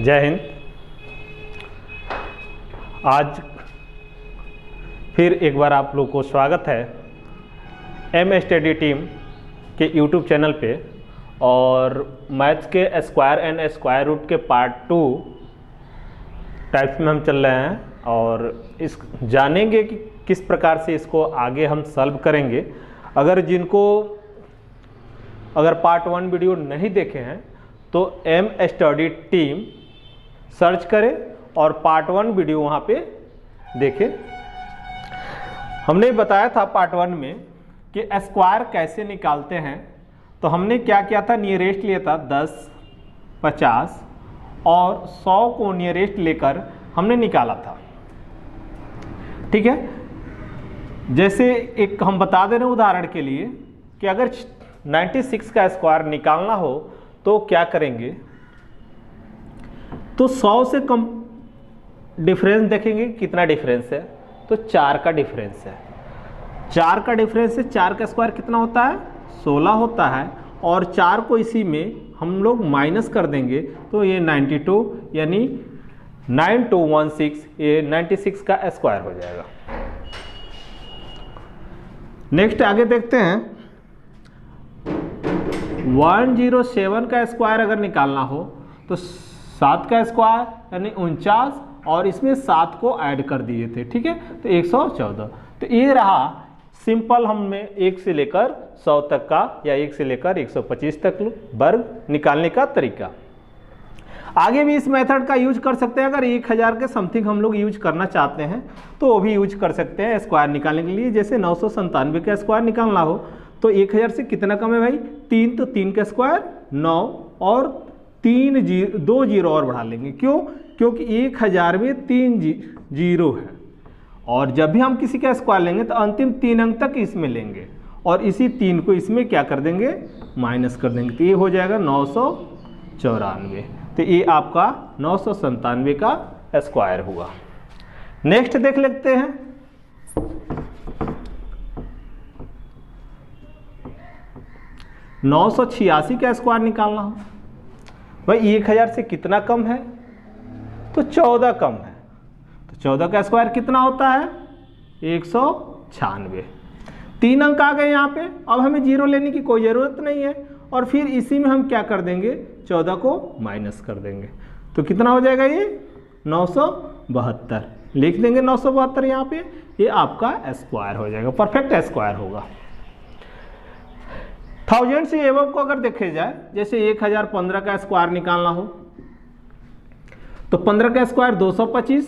जय हिंद। आज फिर एक बार आप लोग को स्वागत है एम स्टडी टीम के यूट्यूब चैनल पे। और मैथ्स के स्क्वायर एंड स्क्वायर रूट के पार्ट 2 टाइप्स में हम चल रहे हैं और इस जानेंगे कि किस प्रकार से इसको आगे हम सॉल्व करेंगे। अगर पार्ट 1 वीडियो नहीं देखे हैं तो एम स्टडी टीम सर्च करें और पार्ट 1 वीडियो वहाँ पे देखें। हमने बताया था पार्ट 1 में कि स्क्वायर कैसे निकालते हैं। तो हमने क्या किया था, नियरेस्ट लिया था 10, 50 और 100 को नियरेस्ट लेकर हमने निकाला था। ठीक है, जैसे एक हम बता दे रहे हैं उदाहरण के लिए कि अगर 96 का स्क्वायर निकालना हो तो क्या करेंगे, तो 100 से कम डिफरेंस देखेंगे। कितना डिफरेंस है, तो 4 का डिफरेंस है। 4 का डिफरेंस है, 4 का स्क्वायर कितना होता है, 16 होता है। और 4 को इसी में हम लोग माइनस कर देंगे तो ये 92 यानी 9216 ये 96 का स्क्वायर हो जाएगा। नेक्स्ट आगे देखते हैं, 107 का स्क्वायर अगर निकालना हो तो 7 का स्क्वायर यानी 49 और इसमें 7 को ऐड कर दिए थे। ठीक है, तो 114। तो ये रहा सिंपल हमने 1 से लेकर 100 तक का या 1 से लेकर 125 तक वर्ग निकालने का तरीका। आगे भी इस मेथड का यूज कर सकते हैं। अगर 1000 के समथिंग हम लोग यूज करना चाहते हैं तो वो भी यूज कर सकते हैं स्क्वायर निकालने के लिए। जैसे 997 का स्क्वायर निकालना हो तो 1000 से कितना कम है भाई, 3, तो 3 का स्क्वायर 9 और 2 जीरो और बढ़ा लेंगे। क्यों, क्योंकि 1000 में 3 जीरो है और जब भी हम किसी का स्क्वायर लेंगे तो अंतिम 3 अंक तक इसमें लेंगे और इसी 3 को इसमें क्या कर देंगे, माइनस कर देंगे। तो ये हो जाएगा 994। तो ये आपका 997 का स्क्वायर हुआ। नेक्स्ट देख लेते हैं, 986 का स्क्वायर निकालना हो भाई। 1000 से कितना कम है, तो 14 कम है। तो 14 का स्क्वायर कितना होता है, 196। 3 अंक आ गए यहाँ पे। अब हमें जीरो लेने की कोई ज़रूरत नहीं है और फिर इसी में हम क्या कर देंगे, 14 को माइनस कर देंगे। तो कितना हो जाएगा, ये 972 लिख देंगे। 972 यहाँ पे, ये आपका स्क्वायर हो जाएगा, परफेक्ट स्क्वायर होगा। 1000 से एबव को अगर देखे जाए, जैसे 1015 का स्क्वायर निकालना हो तो 15 का स्क्वायर 225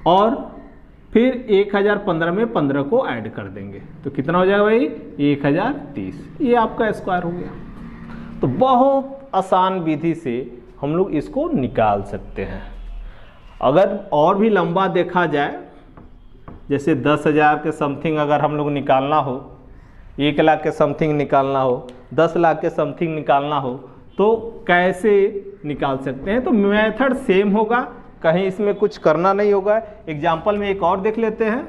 और फिर 1015 में 15 को ऐड कर देंगे तो कितना हो जाएगा भाई, 1030। ये आपका स्क्वायर हो गया। तो बहुत आसान विधि से हम लोग इसको निकाल सकते हैं। अगर और भी लंबा देखा जाए, जैसे 10,000 के समथिंग अगर हम लोग निकालना हो, 1 लाख के समथिंग निकालना हो, 10 लाख के समथिंग निकालना हो तो कैसे निकाल सकते हैं। तो मेथड सेम होगा, कहीं इसमें कुछ करना नहीं होगा। एग्जाम्पल में एक और देख लेते हैं।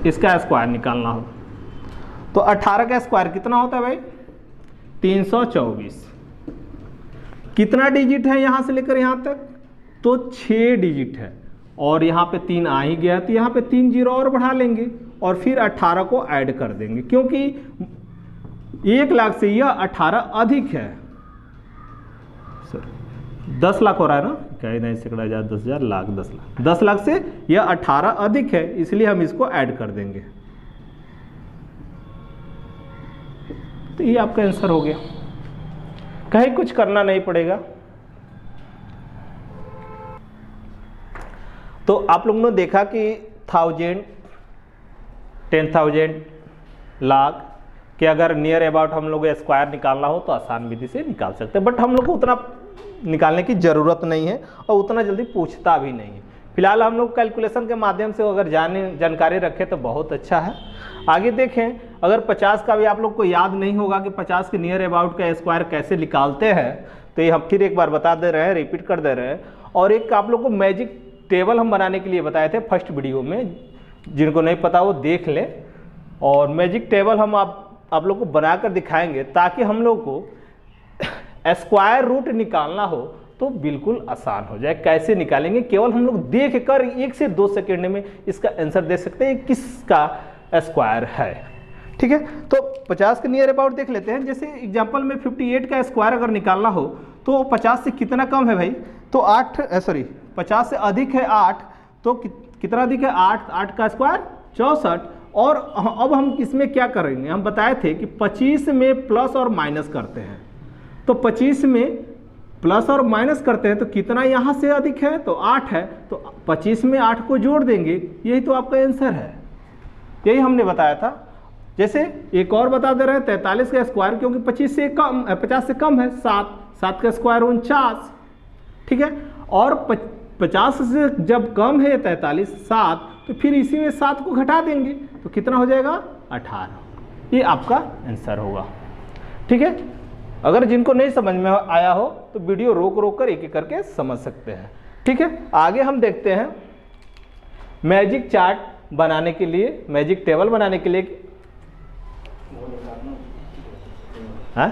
इसका स्क्वायर निकालना हो तो 18 का स्क्वायर कितना होता है भाई, 324। कितना डिजिट है यहाँ से लेकर यहाँ तक, तो 6 डिजिट है और यहाँ पे 3 आ ही गया तो यहाँ पे 3 जीरो और बढ़ा लेंगे और फिर 18 को ऐड कर देंगे। क्योंकि 1 लाख से यह 18 अधिक है। 10 लाख हो रहा है ना, क्या नहीं, सैकड़ा, 1000, 10,000, लाख, 10 लाख। 10 लाख से यह 18 अधिक है, इसलिए हम इसको ऐड कर देंगे। तो ये आपका आंसर हो गया, कहीं कुछ करना नहीं पड़ेगा। तो आप लोगों ने देखा कि 1000, 10,000, लाख के अगर नियर अबाउट हम लोग स्क्वायर निकालना हो तो आसान विधि से निकाल सकते हैं। बट हम लोग को उतना निकालने की ज़रूरत नहीं है और उतना जल्दी पूछता भी नहीं है। फिलहाल हम लोग कैलकुलेशन के माध्यम से अगर जानकारी रखें तो बहुत अच्छा है। आगे देखें, अगर 50 का भी आप लोग को याद नहीं होगा कि 50 के नियर अबाउट का स्क्वायर कैसे निकालते हैं, तो ये हम फिर एक बार बता दे रहे हैं, रिपीट कर दे रहे हैं। और एक आप लोग को मैजिक टेबल हम बनाने के लिए बताए थे फर्स्ट वीडियो में, जिनको नहीं पता वो देख लें। और मैजिक टेबल हम आप लोग को बनाकर दिखाएंगे ताकि हम लोग को स्क्वायर रूट निकालना हो तो बिल्कुल आसान हो जाए। कैसे निकालेंगे, केवल हम लोग देख कर 1 से 2 सेकंड में इसका आंसर दे सकते हैं किसका स्क्वायर है। ठीक है, तो 50 के नियर अबाउट देख लेते हैं। जैसे एग्जांपल में 58 का स्क्वायर अगर निकालना हो तो 50 से कितना कम है भाई, तो 50 से अधिक है 8, तो कितना अधिक है 8 का स्क्वायर 64। और अब हम इसमें क्या करेंगे, हम बताए थे कि 25 में प्लस और माइनस करते हैं, तो 25 में प्लस और माइनस करते हैं तो कितना यहाँ से अधिक है, तो 8 है, तो 25 में 8 को जोड़ देंगे, यही तो आपका आंसर है, यही हमने बताया था। जैसे एक और बता दे रहे हैं 43 का स्क्वायर, क्योंकि 50 से कम है 7 का स्क्वायर 49। ठीक है, और 50 से जब कम है 43 7, तो फिर इसी में 7 को घटा देंगे तो कितना हो जाएगा 18। ये आपका आंसर होगा। ठीक है, अगर जिनको नहीं समझ में आया हो तो वीडियो रोक कर एक एक करके समझ सकते हैं। ठीक है, आगे हम देखते हैं मैजिक चार्ट बनाने के लिए, मैजिक टेबल बनाने के लिए हाँ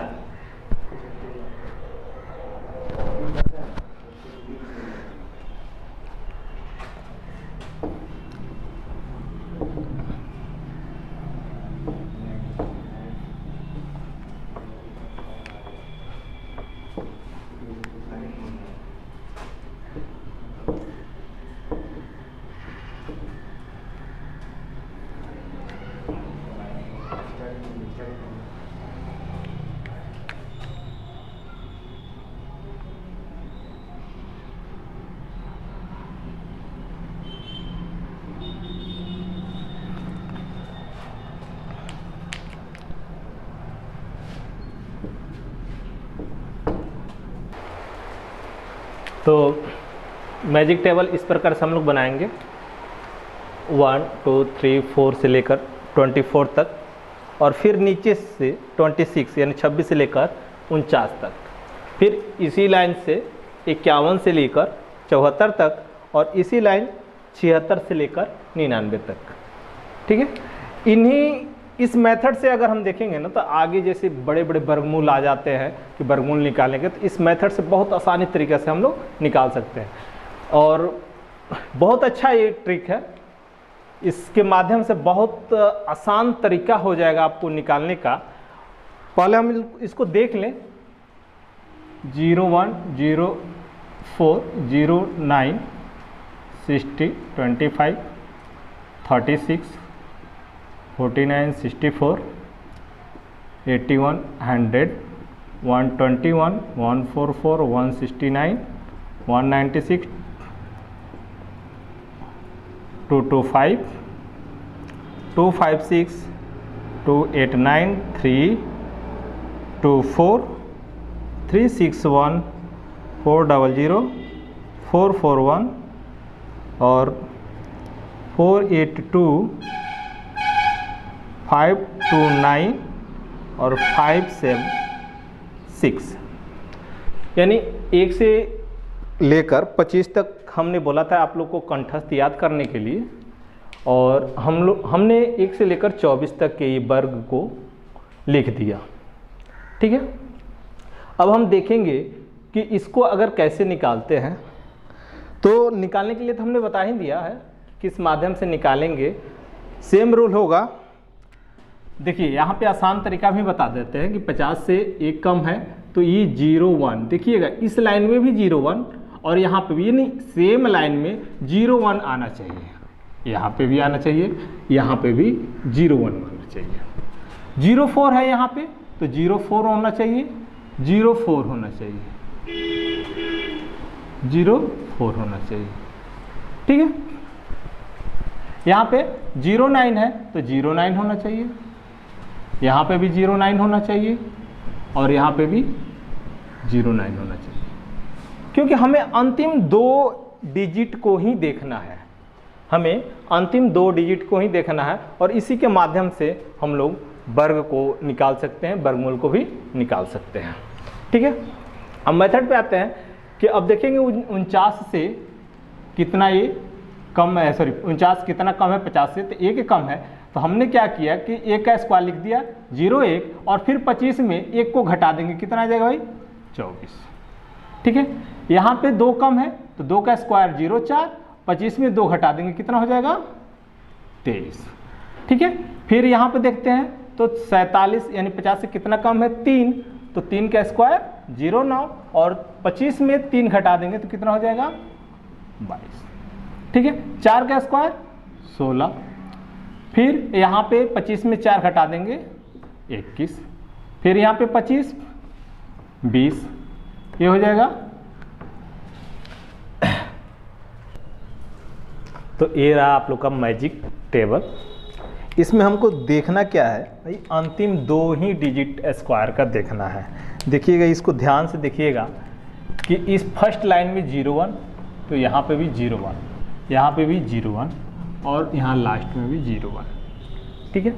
तो मैजिक टेबल इस प्रकार से हम लोग बनाएंगे 1 2 3 4 से लेकर 24 तक, और फिर नीचे से 26 यानी 26 से लेकर 49 तक, फिर इसी लाइन से 51 से लेकर 74 तक, और इसी लाइन 76 से लेकर 99 तक। ठीक है, इस मेथड से अगर हम देखेंगे ना तो आगे जैसे बड़े बड़े वर्गमूल आ जाते हैं कि वर्गमूल निकालेंगे, तो इस मेथड से बहुत आसानी तरीके से हम लोग निकाल सकते हैं, और बहुत अच्छा ये ट्रिक है। इसके माध्यम से बहुत आसान तरीका हो जाएगा आपको निकालने का। पहले हम इसको देख लें, 0 1 0 4 0 9 60 25 36 49 64 81 100 121 144 169 196 225 256 289 324 361 400 441 और 482 529 और 576, यानी 1 से लेकर 25 तक हमने बोला था आप लोग को कंठस्थ याद करने के लिए, और हमने 1 से लेकर 24 तक के ये वर्ग को लिख दिया। ठीक है, अब हम देखेंगे कि इसको अगर कैसे निकालते हैं। तो निकालने के लिए तो हमने बता ही दिया है किस माध्यम से निकालेंगे। सेम रूल होगा। देखिए यहाँ पे आसान तरीका भी बता देते हैं कि 50 से 1 कम है तो ये 0 1, देखिएगा इस लाइन में भी 0 1 और यहाँ पे भी, यानी सेम लाइन में 0 1 आना चाहिए, यहाँ पे भी आना चाहिए, यहाँ पे भी 0 1 आना चाहिए। 0 4 है यहाँ पे तो 0 4 होना चाहिए, 0 4 होना चाहिए, 0 4 होना चाहिए। ठीक है, यहाँ पे 0 9 है तो 0 9 होना चाहिए, यहाँ पे भी 0 9 होना चाहिए, और यहाँ पे भी 0 9 होना चाहिए, क्योंकि हमें अंतिम 2 डिजिट को ही देखना है, हमें अंतिम 2 डिजिट को ही देखना है, और इसी के माध्यम से हम लोग वर्ग को निकाल सकते हैं, वर्गमूल को भी निकाल सकते हैं। ठीक है, अब मेथड पे आते हैं कि अब देखेंगे 49 से कितना ये कम है, सॉरी 49 कितना कम है 50 से, तो 1 कम है तो हमने क्या किया कि 1 का स्क्वायर लिख दिया 0 1 और फिर 25 में 1 को घटा देंगे, कितना आ जाएगा भाई 24। ठीक है, यहाँ पे 2 कम है तो 2 का स्क्वायर 0 4, 25 में 2 घटा देंगे, कितना हो जाएगा 23। ठीक है, फिर यहाँ पे देखते हैं तो 47 यानी 50 से कितना कम है 3, तो 3 का स्क्वायर 0 9 और 25 में 3 घटा देंगे तो कितना हो जाएगा 22। ठीक है, 4 का स्क्वायर 16, फिर यहाँ पे 25 में 4 घटा देंगे 21, फिर यहाँ पे 25 20, ये हो जाएगा। तो ये रहा आप लोग का मैजिक टेबल। इसमें हमको देखना क्या है भाई, अंतिम 2 ही डिजिट स्क्वायर का देखना है। देखिएगा, इसको ध्यान से देखिएगा कि इस फर्स्ट लाइन में 0 1, तो यहाँ पे भी 0 1, यहाँ पे भी 0 1 और यहाँ लास्ट में भी 0 1। ठीक है,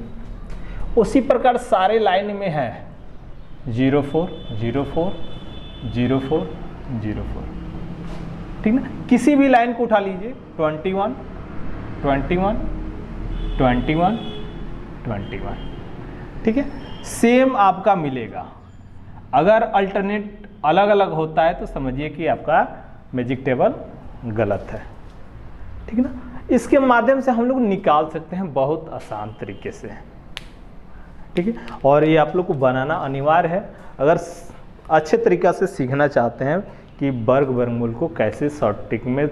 उसी प्रकार सारे लाइन में है 0 4 0 4 0 4 0 4। ठीक ना, किसी भी लाइन को उठा लीजिए 21 21 21 21। ठीक है, सेम आपका मिलेगा। अगर अल्टरनेट अलग अलग होता है तो समझिए कि आपका मैजिक टेबल गलत है। ठीक है ना, इसके माध्यम से हम लोग निकाल सकते हैं बहुत आसान तरीके से। ठीक है, और ये आप लोग को बनाना अनिवार्य है अगर अच्छे तरीक़ा से सीखना चाहते हैं कि वर्ग वर्गमूल को कैसे शॉर्ट ट्रिक में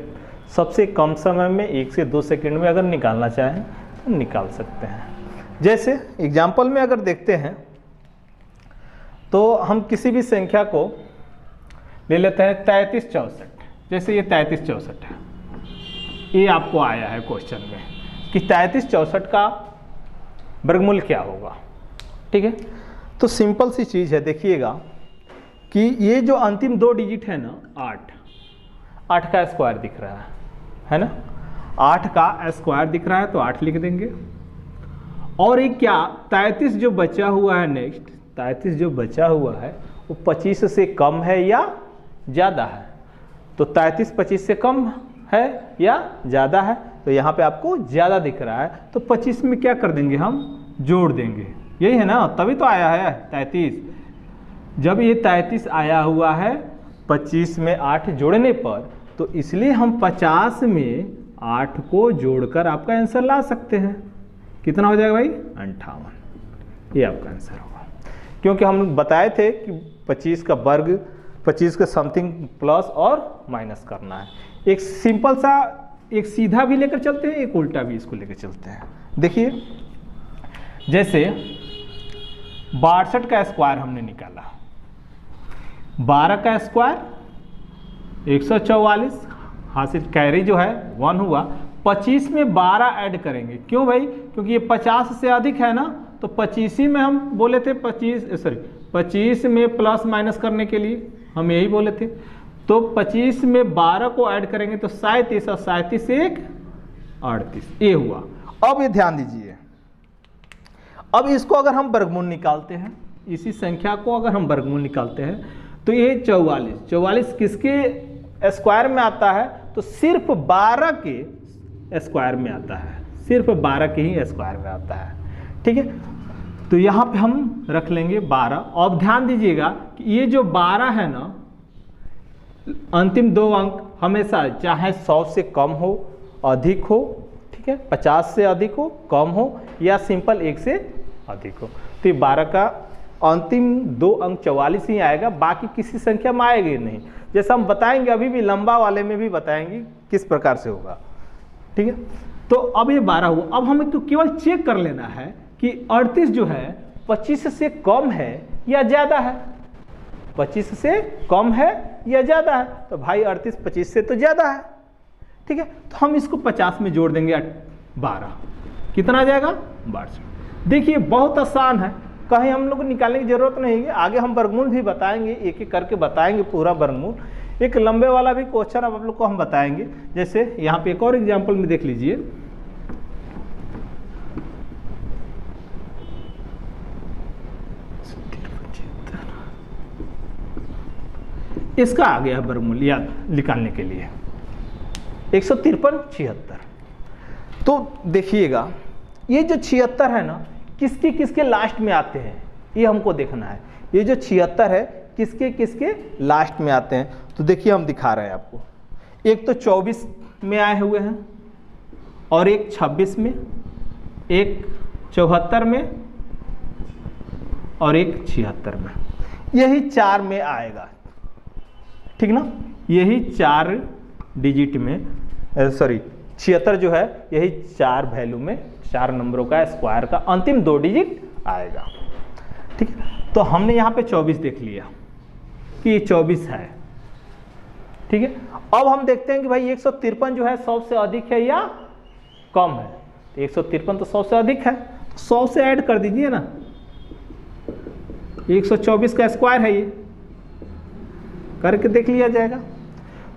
सबसे कम समय में 1 से 2 सेकंड में अगर निकालना चाहें तो निकाल सकते हैं। जैसे एग्जाम्पल में अगर देखते हैं तो हम किसी भी संख्या को ले लेते हैं 33 64। जैसे ये 33 64 है, ये आपको आया है क्वेश्चन में कि 33 64 का वर्गमूल क्या होगा। ठीक है, तो सिंपल सी चीज़ है, देखिएगा कि ये जो अंतिम 2 डिजिट है ना 8 का स्क्वायर दिख रहा है ना, 8 का स्क्वायर दिख रहा है तो 8 लिख देंगे। और ये क्या 33 जो बचा हुआ है, नेक्स्ट 33 जो बचा हुआ है वो 25 से कम है या ज़्यादा है, तो 33 25 से कम है या ज़्यादा है, तो यहाँ पे आपको ज़्यादा दिख रहा है तो 25 में क्या कर देंगे, हम जोड़ देंगे। यही है ना, तभी तो आया है 33। जब ये 33 आया हुआ है 25 में 8 जोड़ने पर, तो इसलिए हम 50 में 8 को जोड़कर आपका आंसर ला सकते हैं। कितना हो जाएगा भाई 58। ये आपका आंसर होगा, क्योंकि हम बताए थे कि 25 का वर्ग 25 का समथिंग प्लस और माइनस करना है। एक सिंपल सा एक सीधा भी लेकर चलते हैं, एक उल्टा भी इसको लेकर चलते हैं। देखिए, जैसे 62 का स्क्वायर हमने निकाला, 12 का स्क्वायर 144, हासिल कैरी जो है 1 हुआ। 25 में 12 ऐड करेंगे, क्यों भाई, क्योंकि ये 50 से अधिक है ना, तो 25 ही में हम बोले थे 25 में प्लस माइनस करने के लिए हम यही बोले थे। तो 25 में 12 को ऐड करेंगे तो 37 और 37 से 1 38, ये हुआ। अब ये ध्यान दीजिए, अब इसको अगर हम वर्गमूल निकालते हैं, इसी संख्या को अगर हम वर्गमूल निकालते हैं तो ये 44 किसके स्क्वायर में आता है, तो सिर्फ 12 के स्क्वायर में आता है, सिर्फ 12 के ही स्क्वायर में आता है। ठीक है, तो यहाँ पे हम रख लेंगे 12। और ध्यान दीजिएगा कि ये जो 12 है ना, अंतिम 2 अंक हमेशा चाहे 100 से कम हो अधिक हो, ठीक है, 50 से अधिक हो कम हो, या सिंपल 1 से अधिक हो, तो ये 12 का अंतिम 2 अंक 44 ही आएगा, बाकी किसी संख्या में आएगी नहीं। जैसा हम बताएंगे अभी भी, लंबा वाले में भी बताएंगे किस प्रकार से होगा। ठीक है, तो अब ये 12 हुआ। अब हमें तो केवल चेक कर लेना है कि 38 जो है 25 से कम है या ज़्यादा है, 25 से कम है या ज़्यादा है, तो भाई 38 25 से तो ज़्यादा है। ठीक है, तो हम इसको 50 में जोड़ देंगे 12, कितना आ जाएगा 12। देखिए बहुत आसान है, कहीं हम लोग को निकालने की जरूरत नहीं है। आगे हम वर्गमूल भी बताएंगे, एक एक करके बताएंगे पूरा वर्गमूल। एक लंबे वाला भी क्वेश्चन अब आप लोग को हम बताएंगे। जैसे यहाँ पे एक और एग्जाम्पल में देख लीजिए, इसका आ गया वर्गमूल याद निकालने के लिए 153 76। तो देखिएगा ये जो 76 है ना, किसके किसके लास्ट में आते हैं, ये हमको देखना है। ये जो 76 है किसके किसके लास्ट में आते हैं, तो देखिए हम दिखा रहे हैं आपको। एक तो 24 में आए हुए हैं, और एक 26 में, एक 74 में, और एक 76 में। यही 4 में आएगा, ठीक ना, यही 4 डिजिट में, सॉरी 76 जो है यही 4 वैल्यू में, 4 नंबरों का स्क्वायर का अंतिम 2 डिजिट आएगा, ठीक है। तो हमने यहाँ पे 24 देख लिया कि ये 24 है, ठीक है। अब हम देखते हैं कि भाई 153 जो है 100 से अधिक है या कम है। तो 153 तो 100 से अधिक है, तो 100 से ऐड कर दीजिए ना, 124 का स्क्वायर है, ये करके देख लिया जाएगा।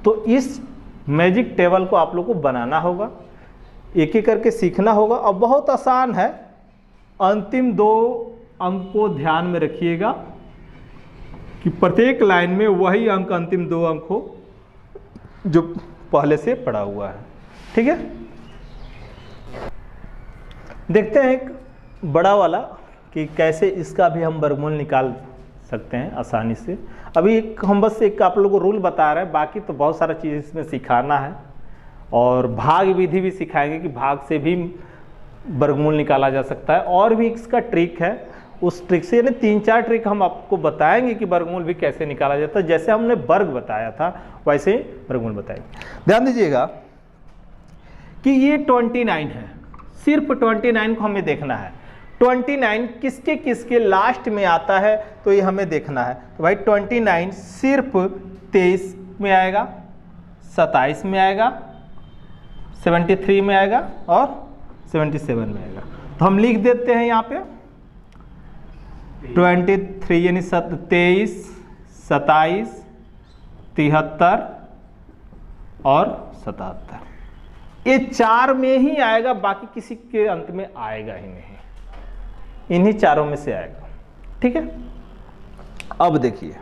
तो इस मैजिक टेबल को आप लोग को बनाना होगा, एक एक करके सीखना होगा, और बहुत आसान है। अंतिम 2 अंक को ध्यान में रखिएगा कि प्रत्येक लाइन में वही अंक, अंतिम 2 अंक हो जो पहले से पड़ा हुआ है, ठीक है। देखते हैं एक बड़ा वाला कि कैसे इसका भी हम वर्गमूल निकाल सकते हैं आसानी से। अभी हम बस एक आप लोगों को रूल बता रहे हैं, बाकी तो बहुत सारा चीज़ इसमें सिखाना है, और भाग विधि भी सिखाएंगे कि भाग से भी वर्गमूल निकाला जा सकता है। और भी इसका ट्रिक है, उस ट्रिक से यानी 3-4 ट्रिक हम आपको बताएंगे कि वर्गमूल भी कैसे निकाला जाता है। जैसे हमने वर्ग बताया था वैसे ही वर्गमूल बताएंगे। ध्यान दीजिएगा कि ये 29 है, सिर्फ 29 को हमें देखना है। 29 किसके किसके लास्ट में आता है, तो ये हमें देखना है। तो भाई 29 सिर्फ 23 में आएगा, 27 में आएगा, 73 में आएगा और 77 में आएगा। तो हम लिख देते हैं यहाँ पे 23 यानी 23, 27, 73 और 77। ये 4 में ही आएगा, बाकी किसी के अंत में आएगा ही नहीं, इन्हीं 4 में से आएगा, ठीक है। अब देखिए,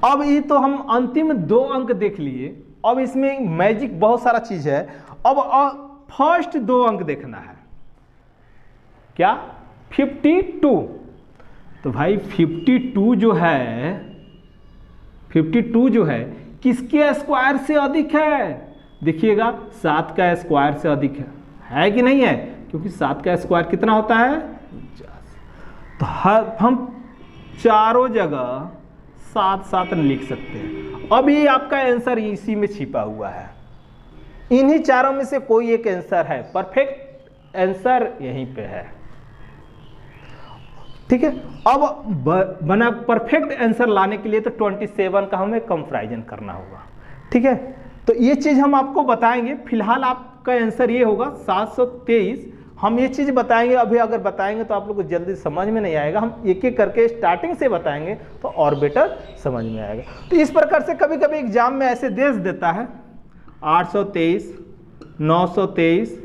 अब ये तो हम अंतिम 2 अंक देख लिए। अब इसमें मैजिक बहुत सारा चीज है। अब फर्स्ट 2 अंक देखना है, क्या 52। तो भाई 52 जो है, 52 जो है किसके स्क्वायर से अधिक है, देखिएगा 7 का स्क्वायर से अधिक है कि नहीं है, क्योंकि 7 का स्क्वायर कितना होता है 49। तो हम चारों जगह 7-7 लिख सकते हैं। अब ये आपका आंसर इसी में छिपा हुआ है, इन्हीं 4 में से कोई एक आंसर है, परफेक्ट आंसर यहीं पे है, ठीक है। अब बना परफेक्ट आंसर लाने के लिए तो 27 का हमें कंपैरिजन करना होगा, ठीक है। तो ये चीज हम आपको बताएंगे। फिलहाल आपका आंसर ये होगा 723। हम ये चीज बताएंगे, अभी अगर बताएंगे तो आप लोग को जल्दी समझ में नहीं आएगा। हम एक एक करके स्टार्टिंग से बताएंगे तो और बेटर समझ में आएगा। तो इस प्रकार से कभी कभी एग्जाम में ऐसे दे देता है 823, 923,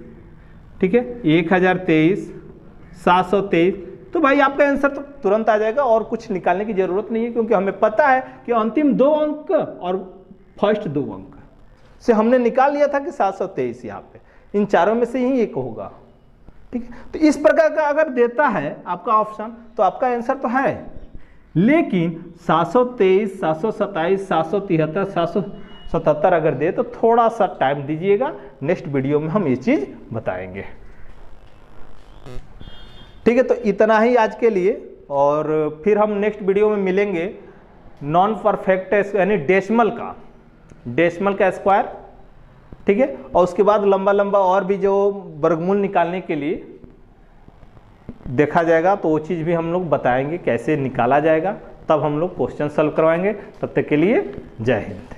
ठीक है, 1023, 723। तो भाई आपका आंसर तो तुरंत आ जाएगा और कुछ निकालने की जरूरत नहीं है, क्योंकि हमें पता है कि अंतिम 2 अंक और फर्स्ट 2 अंक से हमने निकाल लिया था कि 723 यहाँ पे, इन 4 में से ही एक होगा, ठीक है। तो इस प्रकार का अगर देता है आपका ऑप्शन तो आपका आंसर तो है, लेकिन 723, 727, 773, 777 अगर दे तो थोड़ा सा टाइम दीजिएगा, नेक्स्ट वीडियो में हम ये चीज बताएंगे, ठीक है। तो इतना ही आज के लिए, और फिर हम नेक्स्ट वीडियो में मिलेंगे नॉन परफेक्ट यानी डेसिमल का स्क्वायर, ठीक है। और उसके बाद लंबा लंबा और भी जो वर्गमूल निकालने के लिए देखा जाएगा, तो वो चीज़ भी हम लोग बताएंगे कैसे निकाला जाएगा, तब हम लोग क्वेश्चन सॉल्व करवाएंगे। तब तक के लिए जय हिंद।